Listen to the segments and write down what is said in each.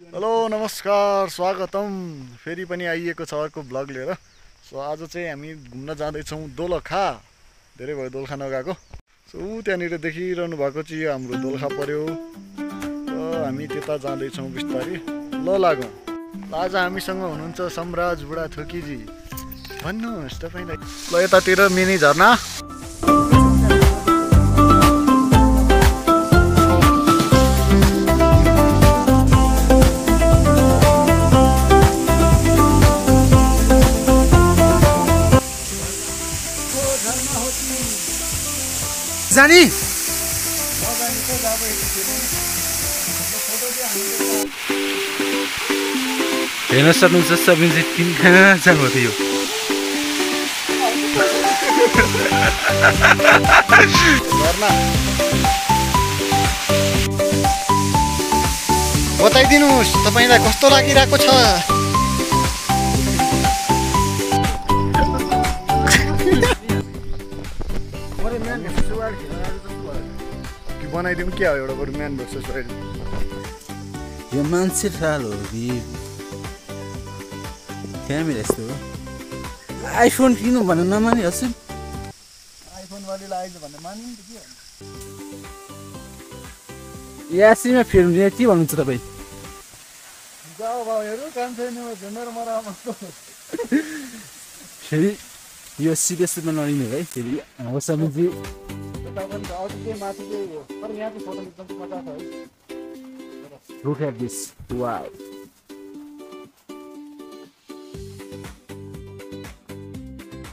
Hello नमस्कार स्वागतम फेरि पनि आइएको छ अर्को ब्लग लिएर। सो आज चाहिँ हामी घुम्न जाँदैछौँ दोलखा। धेरै भयो दोलखा नगएको। सो त्यहाँनिर देखिरहनु भएको चाहिँ यो हाम्रो दोलखा पर्यो। हामी त्यता जाँदैछौँ बिस्तारै। ल लागौँ। आज हामीसँग हुनुहुन्छ सम्राज बुढाथोकीजी। भन्नुहोस् तपाईँलाई। ल यतातिर मिनी झरना। जानी हेर्न सक्नुहुन्छ सबिन चाहिँ किन कहाँ जानु थियो। बताइदिनुहोस् तपाईँलाई कस्तो लागिरहेको छ। बनाइदिउँ क्या हो एउटा बरु म्यान भर्सेस वाइल्ड। यो मान्छे ठालो हो कि क्यामेरा यस्तो हो। आइफोन किन्नु भन्नु नमाने हजुर। आइफोन वालीलाई आइज भन्ने मान्नु नि के हो। यासीमा फेर्नु के भन्नुहुन्छ तपाईँ? जाऊ भाउहरू काम छैन झुमेर मरामा। फेरि यो सिरियसमा नलिनु है। फेरि हो समिजी Look at this. Wow.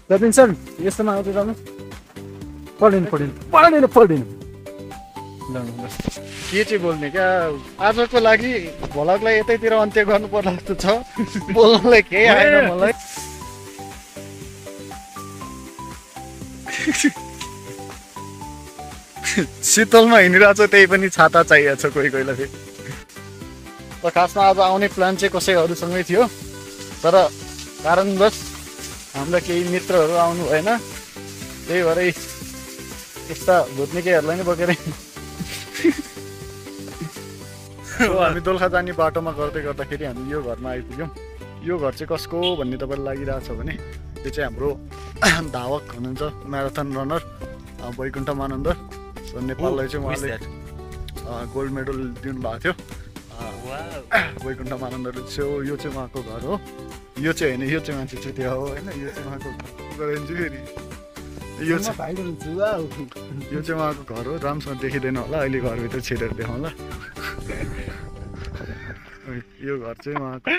Robin sir, यस्तोमा आउँदै जानु। पढ्दैन। ल के चाहिँ बोल्ने क्या आजको लागि भ्लगलाई यतैतिर अन्त्य गर्नु पर्ला जस्तो छ। बोल्नलाई केही आएन मलाई। शीतलमा हिँडिरहेको छ त्यही पनि छाता चाहिएको छ कोही कोहीलाई फेरि। त खासमा आज आउने प्लान चाहिँ कसैहरूसँगै थियो तर कारणवश हाम्रा केही मित्रहरू आउनु भएन। त्यही भएर यस्ता भुत्निकेहरूलाई नै बोकेर हामी दोलखा जाने बाटोमा गर्दै गर्दाखेरि हामी यो घरमा आइपुग्यौँ। यो घर चाहिँ कसको भन्ने तपाईँलाई लागिरहेको छ भने यो चाहिँ हाम्रो धावक हुनुहुन्छ म्याराथन रनर वैकुण्ठ मानन्दर। नेपाललाई चाहिँ उहाँले गोल्ड मेडल दिनुभएको थियो। वैकुण्ठ मानन्दले चाहिँ यो चाहिँ उहाँको घर हो। यो चाहिँ होइन यो चाहिँ मान्छे चाहिँ त्यो हो होइन। यो चाहिँ उहाँको गराइदिन्छु फेरि। यो चाहिँ उहाँको घर हो। राम्रोसँग देखिँदैन होला अहिले घरभित्र छिरेर देखाउँला। यो घर चाहिँ उहाँको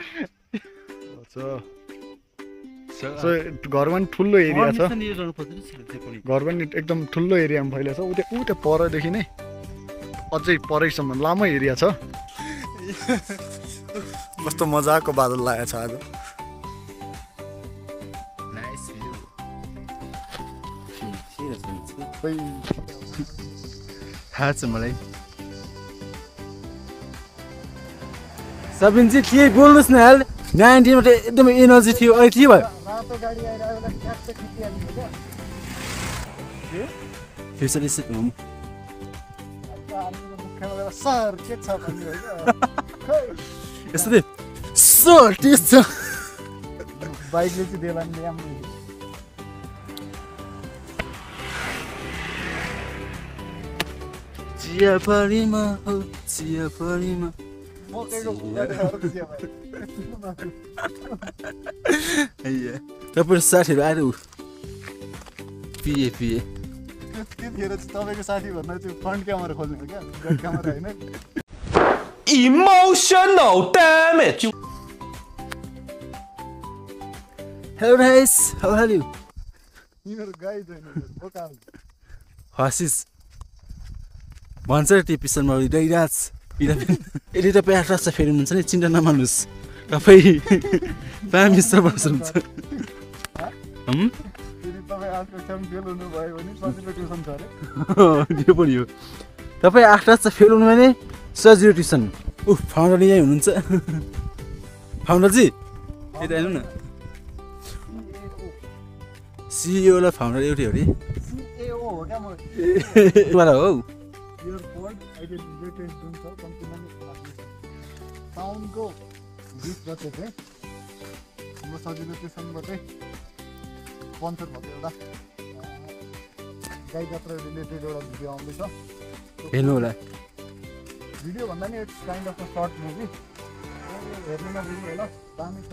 सो घर पनि ठुलो एरिया छ। घर पनि एकदम ठुलो एरियामा फैलिएको छ। उता परदेखि नै अझै परैसम्म लामो एरिया छ। कस्तो मजाको बादल लागेको छ आज। थाहा छ मलाई। सबिनजी के बोल्नुहोस् न हाल। 90 मा त एकदमै एनर्जी थियो अहिले के भयो? बाइकले चाहिँ देला नि ल्याउनु। चियाबारीमा हो चियाबारीमा तपाईँ साथीहरू आएर पिए त्यतिखेर चाहिँ तपाईँको साथी भन्दा त्यो फ्रन्ट क्यामेरा खोल्ने हो क्या ब्याक क्यामेरा होइन। Emotional damage. Hello guys, how are you? यिनीहरू गाई छैन बोका हसिस भन्छ त्यो एपिसोडमा दैराज यदि तपाईँ आठ फेरि हुनुहुन्छ नि चिन्ता नमान्नुहोस्। तपाईँ प्राइम मिनिस्टर बस्नुहुन्छ। त्यो पनि हो। तपाईँ 8 रात फेल हुनु भने सजिलो ट्युसन। फाउन्डर यहीँ हुनुहुन्छ। फाउन्डरजी यता हेर्नु न। सिइओ र फाउन्डर एउटै हो रे। हो साउनको 20 गते चाहिँ हाम्रो सजिलो स्टेसनबाटै पञ्चर भएको एउटा गाई जात्रा रिलेटेड एउटा भिडियो आउँदैछ हेर्नु होला भिडियो भन्दा नि it's kind of a short movie हेर्नु नबिर्नु होला दामी छ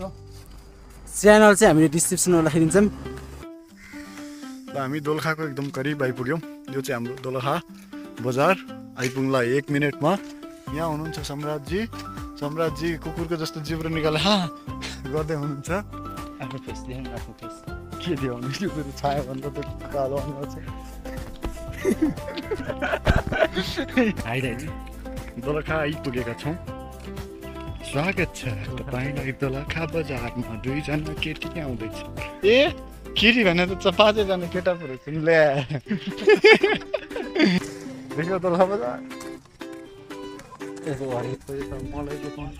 च्यानल चाहिँ हामीले डिस्क्रिप्सनमा राखिदिन्छौँ ल हामी दोलखाको एकदम करिब आइपुग्यौँ यो चाहिँ हाम्रो दोलखा बजार आइपुग्ला 1 मिनटमा यहाँ हुनुहुन्छ सम्राटजी कुकुरको जस्तो जिब्रो निकाले गर्दै हुनुहुन्छ आफ्नो फेस देखाउनु आफ्नो फेस के दियो भने यो कुरो छायो भने त कालो अनुहार छ दोलखा आइपुगेका छौँ स्वागत छ तपाईँलाई दोलखा बजारमा 2 जना केटी आउँदैछ ए केटी भने त 5 जना केटा पो रहेछ ल्या देखो दोलखा बजार यसो वरिपरि त मलाई देखाउनु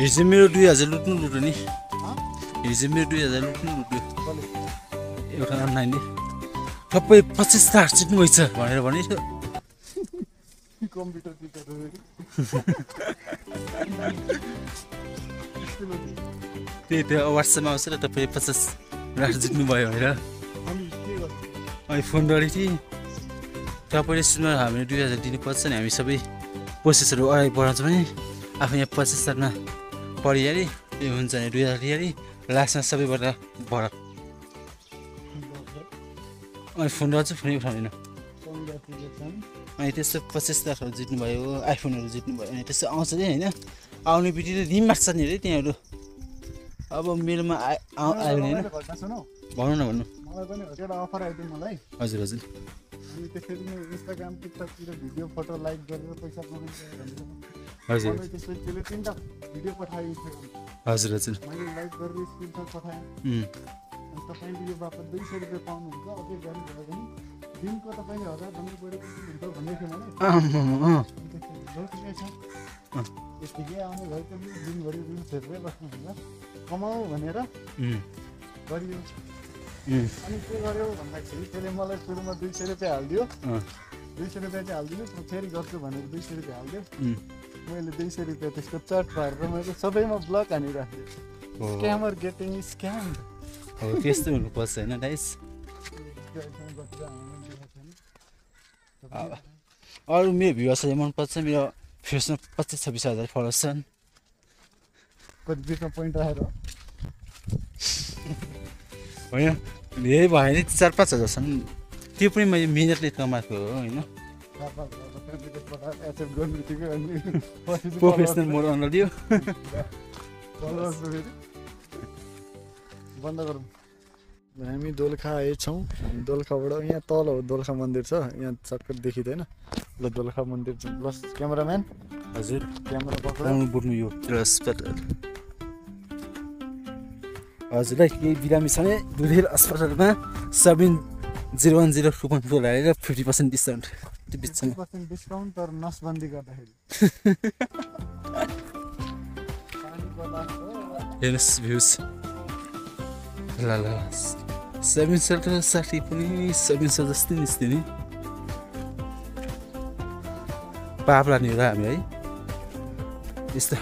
हिजो मेरो 2000 लुट्नु नि हिजो मेरो 2000 लुट्नु एउटा नानीले सबै 25 लाख जित्नु भएछ भनेर भनेको कम्प्युटर टिकट त्यही त्यो वाट्सएपमा आउँछ र तपाईँ 50 लाख जित्नु भयो भनेर फोन गरेको थिएँ तपाईँले सुन्नु हामीले 2000 दिनुपर्छ नि हामी सबै प्रोसेसहरू अगाडि बढाउँछौँ भने आफू यहाँ 25 लाखमा परिहाल्यो त्यो हुन्छ भने 2000 दिइहाल्यो लास्टमा सबैबाट भर अनि फोन गर्छु फोनै उठाउँदैन अनि त्यस्तो 25 लाखहरू जित्नुभयो आइफोनहरू जित्नुभयो अनि त्यस्तो आउँछ नि होइन आउने बित्तिकै दिन माग्छ नि अरे त्यहाँहरू अब मेरोमा आयो भने होइन भन्नु न भन्नु मलाई पनि एउटा अफर आइदियो मलाई हजुर हजुर अनि त्यसरी नै इन्स्टाग्राम टिकटकतिर भिडियो फोटो लाइक गरेर पैसा कमाउँछ भनेर हजुर मलाई त्यसले 3टा भिडियो पठाएको थियो हजुर हजुर मैले लाइक गरेर स्क्रिनसट पठाएँ अनि तपाईँले यो बापत 200 रुपियाँ पाउनुहुन्छ अझै गाडी भयो भने दिनको तपाईँले 1000 भन्दा बढी हुन्छ भन्दै थियो मैले यतिकै आउने भएको दिनभरि रिल्स हेर्दै बस्नुहुन्छ कमाऊ भनेर गरियो अनि के गर्यो भन्दाखेरि त्यसले मलाई सुरुमा 200 रुपियाँ हालिदियो 200 रुपियाँ चाहिँ हालिदिनु फेरि गर्छु भनेर 200 रुपियाँ हालिदियो मैले 200 रुपियाँ त्यसको चट पारेर मैले सबैमा ब्लक हानिराखेँ स्क्यामर गेटिङ स्क्याम हो त्यस्तो हुनुपर्छ होइन गाइस अरू मेरो भ्युवर्सहरूले मनपर्छ मेरो फेसमा 25-26 हजार फलोवर्स छन् कति बिचमा पोइन्ट राखेर होइन धेरै भयो नि 4-5 हजार छन् त्यो पनि मैले मिहिनेतले कमाएको हो होइन प्रोफेसनल मोड अनलियो बन्द गरौँ हामी दोलखा आएछौँ दोलखाबाट यहाँ तल हो दोलखा मन्दिर छ यहाँ सक्कर देखिँदैन ल दोलखा मन्दिर छ प्लस क्यामेराम्यान हजुर क्यामेरा पक्रेर बोक्नु यो हजुरलाई केही बिरामी छ भने दुधेल अस्पतालमा 7010 कुपन कोड हालेर 50% डिस्काउन्ट त्यो बिचमा 50% डिस्काउन्ट तर नसबन्दी गर्दाखेरि हेर्नुहोस् भ्युज ल 7 साठी पनि 7 जस्तै निस्क्यो नि पाप लाने हो र हामी है यस्तो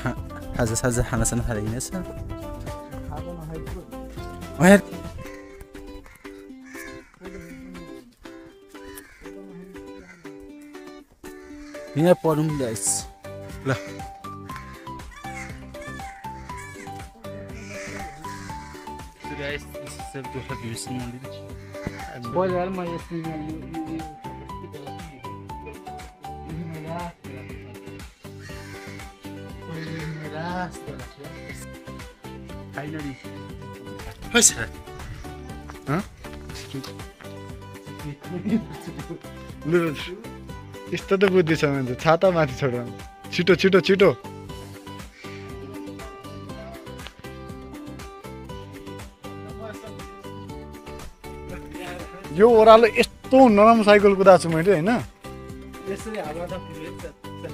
खाजा खानासाना खाएर हिँडेछ यहाँ पढौँ गाइस ल गाइस सब दोस्रो भ्युसन मन्दिर बजारमा यसमा फाइनली यस्तो त बुद्धि छ भने छाता माथि छोड छिटो छिटो छिटो यो ओह्रालो यस्तो नरम साइकल कुदाएको छु मैले होइन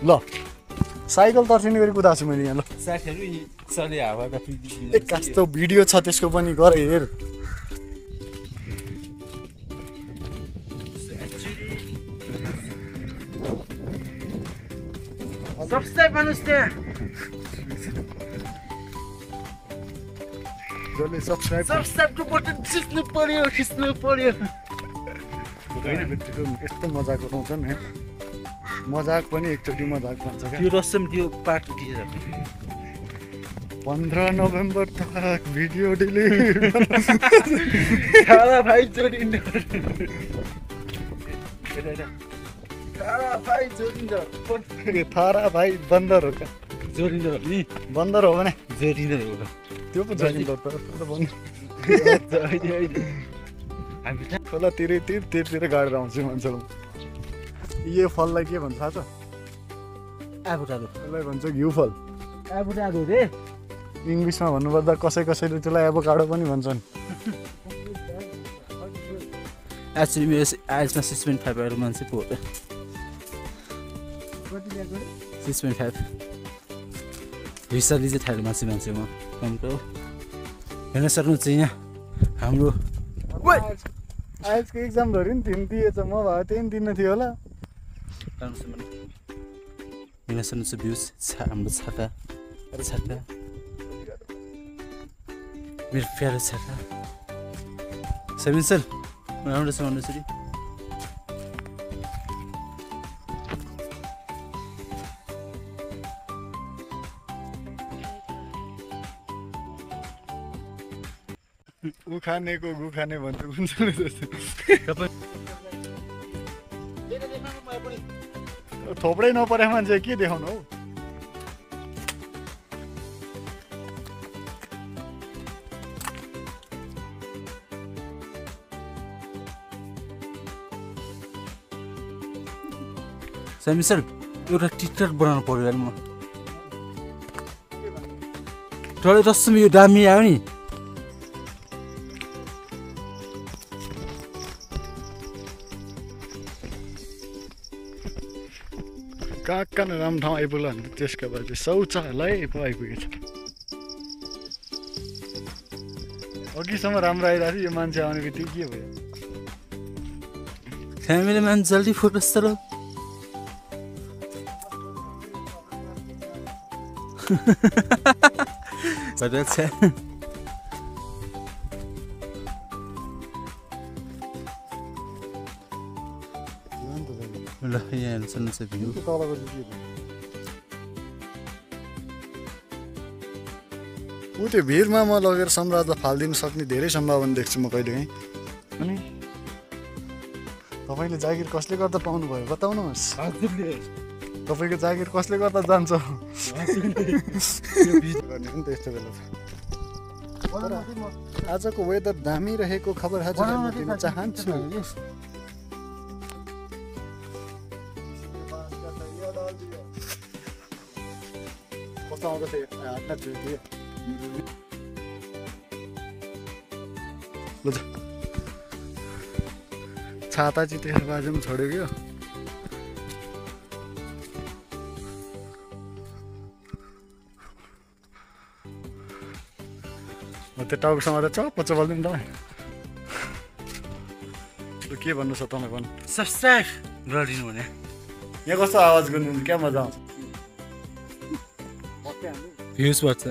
ल साइकल तर्सिने गरी कुदाएको छु मैले यहाँ ल कस्तो भिडियो छ त्यसको पनि गर हेर सब्सक्राइब गर्नुहोस् त्यहाँ जसले सब्सक्राइबको बटन खिच्नु पर्यो यस्तो मजाक उठाउँछ नि मजाक पनि एकचोटि मजाक भन्छ क्या त्यो रसम त्यो पार्ट दिएर 15 नोभेम्बर तक भिडियो डिलिट खाला भाइ जोडिन्छ थारा भाइ बन्दर हो क्या जोडिन्छ नि बन्दर हो भने जोडिन्छ त्यो पो जोडिन्छ हामी खोला तिरतिर गाडेर आउँछु मान्छेहरू यो फललाई के भन्छ थाहा छ एभोकाडो यसलाई भन्छ घिउ फल एभोकाडो रे इङ्ग्लिसमा भन्नुपर्दा कसैले त्यसलाई एभोकाडो पनि भन्छन् एक्चुअली मेरो आइल्समा 6.5 आएर मान्छे पो हो 6.5 भिसा लिजे थाल्यो मान्छे म कमको हेर्न सक्नुहुन्छ यहाँ हाम्रो आइल्सको एक्जाम धरि नि तिमी दिएछ म भए त्यही पनि दिनु थियो होला हेर्न सक्नुहुन्छ भ्युज हाम्रो छाता मेरो प्यारो छाता सबिन सर राम्रो छ भन्नुहोस् नि उखानेको गुखाने भन्छ कुन थोप्रै नपरे मान्छे के देखाउनु हौ सबिन सर एउटा टिकटक बनाउनु पर्यो म टले रसम यो दामी आयो नि कहाँ राम्रो ठाउँ आइपुग्ला भने त्यसको बाद चाहिँ शौचालय पो आइपुगेछ अघिसम्म राम्रो आइरहेको थियो यो मान्छे आउने बित्तिकै के भयो फ्यामिली म्यान जल्दी फोटो सर ल यहाँ हेर्नु सक्नुहुन्छ भ्यू ऊ त्यो भिडमा म लगेर सम्राटलाई फालिदिनु सक्ने धेरै सम्भावना देख्छु म कहिलेकाहीँ अनि तपाईँले जागिर कसले गर्दा पाउनुभयो बताउनुहोस् तपाईँको जागिर कसले गर्दा जान्छ गर्ने नि त्यस्तो बेला आजको वेदर दामी रहेको खबर आज दिन चाहन्छु कस्तो आउँदैछ छाता चितेर बाजेमा छोड्यो क्या त्यो टाउकोसँग त चप्प चपाल्दिनु तपाईँ के भन्नु छ तपाईँ भन्नु सब्सक्राइब गरिदिनु भने यहाँ कस्तो आवाज गर्नु क्या मजा आउँछ भ्युज बढ्छ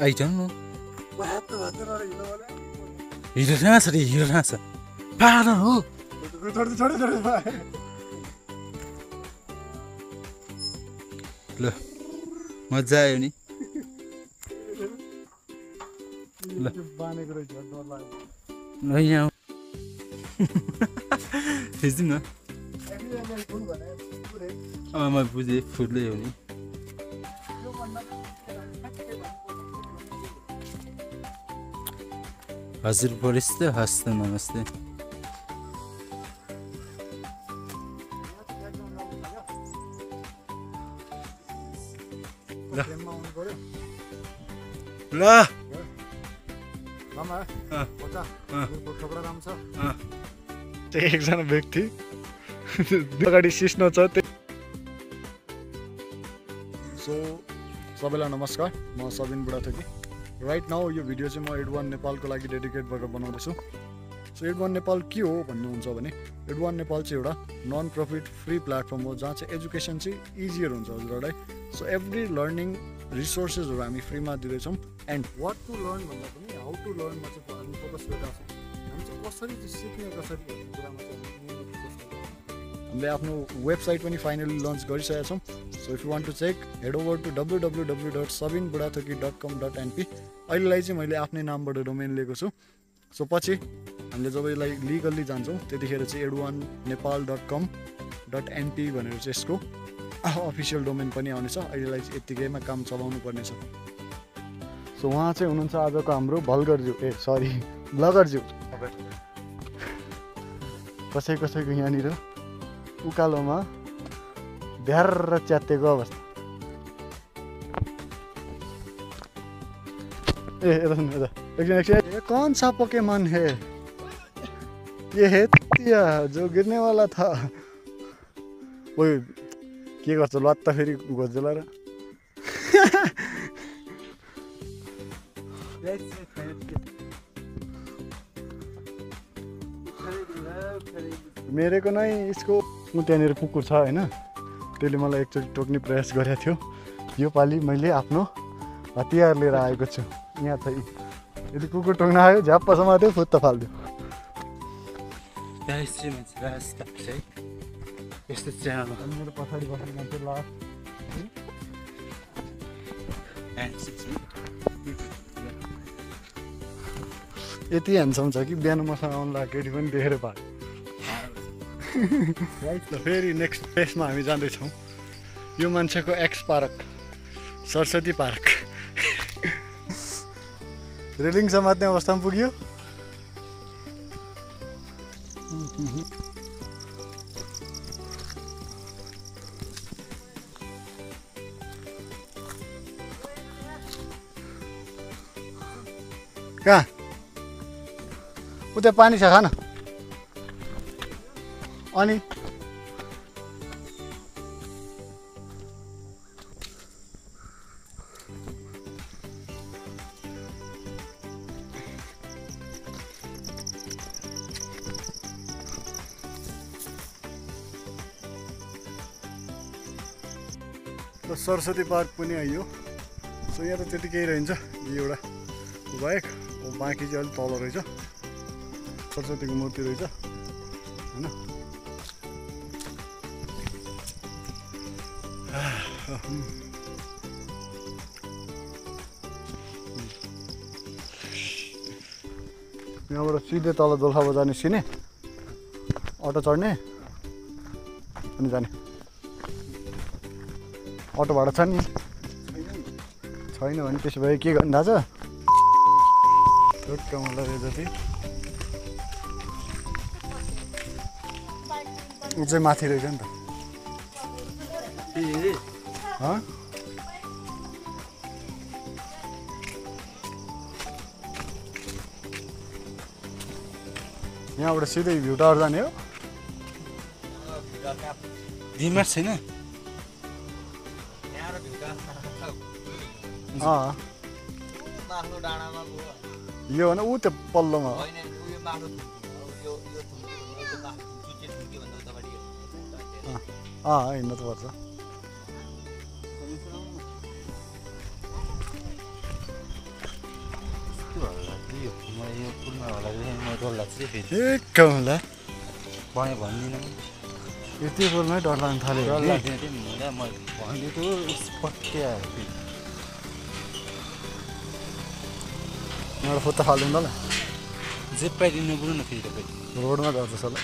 आइटम हिरो कहाँ छ रे हिरो कहाँ छ पाहाड हो ल मजा आयो नि ल यहाँ खिच्दिउँ न म बुझेँ फुलले हो नि हजुर बोलिस् त हस् त नमस्ते ल एकजना व्यक्ति अगाडि सिस्नो छ सो सबैलाई नमस्कार म सबिन बुढाथोकी राइट नाउ यो भिडियो चाहिँ म एडवान नेपालको लागि डेडिकेट गरेर बनाउँदैछु सो एड1 नेपाल के हो भन्नुहुन्छ भने एड1 नेपाल चाहिँ एउटा नन प्रफिट फ्री प्लेटफर्म हो जहाँ चाहिँ एजुकेसन चाहिँ इजियर हुन्छ हजुरहरूलाई सो एभ्री लर्निङ रिसोर्सेसहरू हामी फ्रीमा दिँदैछौँ एन्ड वाट टु लर्न भन्दा पनि हाउ टु लर्नमा चाहिँ हामी फोकस गरिरहेको छौँ हामी चाहिँ कसरी चाहिँ सिक्ने कसरी भन्ने कुरामा चाहिँ हामीले आफ्नो वेबसाइट पनि फाइनली लन्च गरिसकेका छौँ so if you want to check head over to www.sabinbudathaki.com.np अहिलेलाई चाहिँ मैले आफ्नै नामबाट डोमेन लिएको छु सो पछि हामीले जब यसलाई लिगल्ली जान्छौँ त्यतिखेर चाहिँ edone.nepal.com.np भनेर चाहिँ यसको अफिसियल डोमेन पनि आउनेछ अहिलेलाई चाहिँ यत्तिकैमा काम चलाउनु पर्नेछ सो उहाँ चाहिँ हुनुहुन्छ आजको हाम्रो भल्गरज्यू ब्लगरज्यू कसैको यहाँनिर उकालोमा भ्यार च्यातेको अवस्था ये कौन सा पोकेमॉन है ये है जो गिरने वाला था ओए के गर्छ लत्ता फेरि घोज्ला र मेरेको नै यसको त्यहाँनिर कुकुर छ होइन त्यसले मलाई एकचोटि टोक्ने प्रयास गरेको थियो योपालि मैले आफ्नो हतियार लिएर आएको छु यहाँ चाहिँ यदि कुकुर टोक्न आयो झ्याप्प समात्यो फुत्त फाल्दियो मेरो पछाडि बस्ने मान्छे यति ह्यान्डसम छ कि बिहान मसँग आउनु लाग्यो केटी पनि देखेर पायो फेरि नेक्स्ट प्लेसमा हामी जाँदैछौँ यो मान्छेको x park Saraswati park railing समात्ने अवस्थामा पुग्यो कहाँ उता पानी छ खान अनि सरस्वती पार्क पनि आइयो सो यहाँ त त्यतिकै रहन्छ यो एउटा बाहेक बाँकी चाहिँ अलिक तल रहेछ सरस्वतीको मूर्ति रहेछ होइन यहाँबाट सिधै तल दोलखा बजार निस्किने अटो चढ्ने अनि जाने अटो भाडा छ नि छैन भने त्यसो भए के गर्नु थाहा छ टोक्क मलाई जति ऊ चाहिँ माथि रहेछ नि त यहाँबाट सिधै भ्यू टावर जाने हो दिमाग छैन यो भने ऊ त्यो पल्लोमा हिँड्नु त पर्छ होला भन्दिनँ यति बोलमै डर लाग्न थाल्यो डर लाग्दैन त्यो म भनिदिएको पट्या यहाँबाट फुत्ता फाल्दैन ल जे पाइदिनु नपुग्नु न फेरि तपाईँ रोडमा झर्छ सल्लाह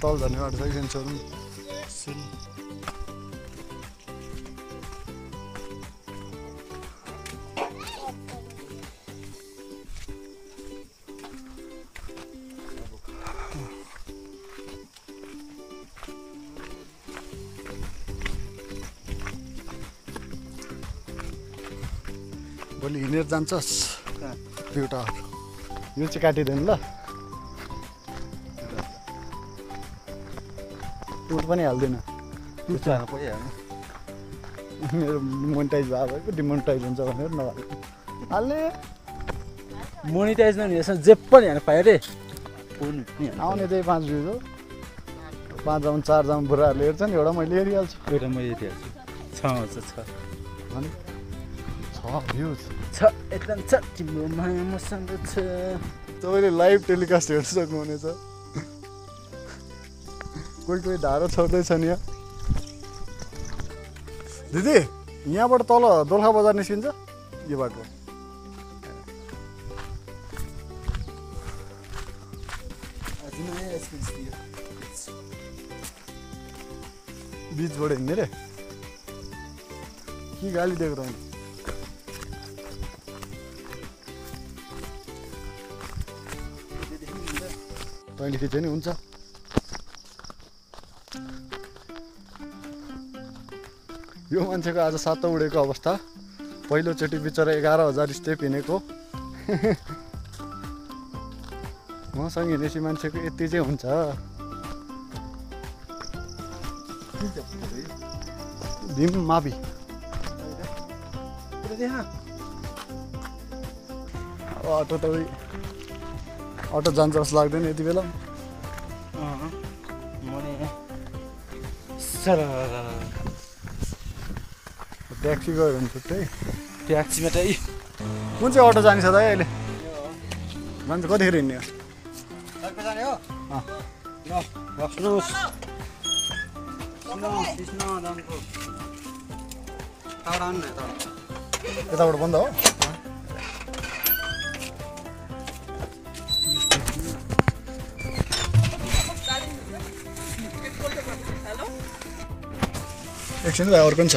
तल झर्ने बाटो छ कि सेन्सरहरू भोलि हिँडेर जान्छस् कहाँ? भ्यू टावर यो चाहिँ काटिँदैन ल टुट पनि हाल्दैन हाल्नु परिहाल्नु मेरो मोनिटाइज भएको डिमोनिटाइज हुन्छ भनेर नहाल्नु हाल्ने मोनिटाइज नहुने यसमा जे पनि हाल्नु पायो रे आउने चाहिँ 5 भ्युज हो 5 जाउँ 4 जाउँ बुढाहरूले हेर्छ नि एउटा मैले हेरिहाल्छु एउटा मैले हेरिहाल्छु छ अनि 6 भ्युज छ एकदम छ तिम्रो माया मसँग छ तपाईँले लाइभ टेलिकास्ट हेर्न सक्नुहुनेछ कोही धारो छोड्दैछ नि यहाँ दिदी यहाँबाट तल दोलखा बजार निस्किन्छ यो बाटो बिचबाट हिँड्ने रे के गाली दिएको त तैँले खिच्यो नि हुन्छ यो मान्छेको आज 7 उडेको अवस्था पहिलोचोटि बिचरा 11,000 स्टेप हिँडेको मसँग हिँडेपछि मान्छेको यति चाहिँ हुन्छ भीम मावि अटो त अटो जान्छ जस्तो लाग्दैन यति बेला ट्याक्सी गयो भने छुट्टै ट्याक्सीमा त कुन चाहिँ अटो जाने छ त अहिले मान्छे कतिखेर हिँड्ने यताबाट बन्द हो एकछिन भाइ अर्को पनि छ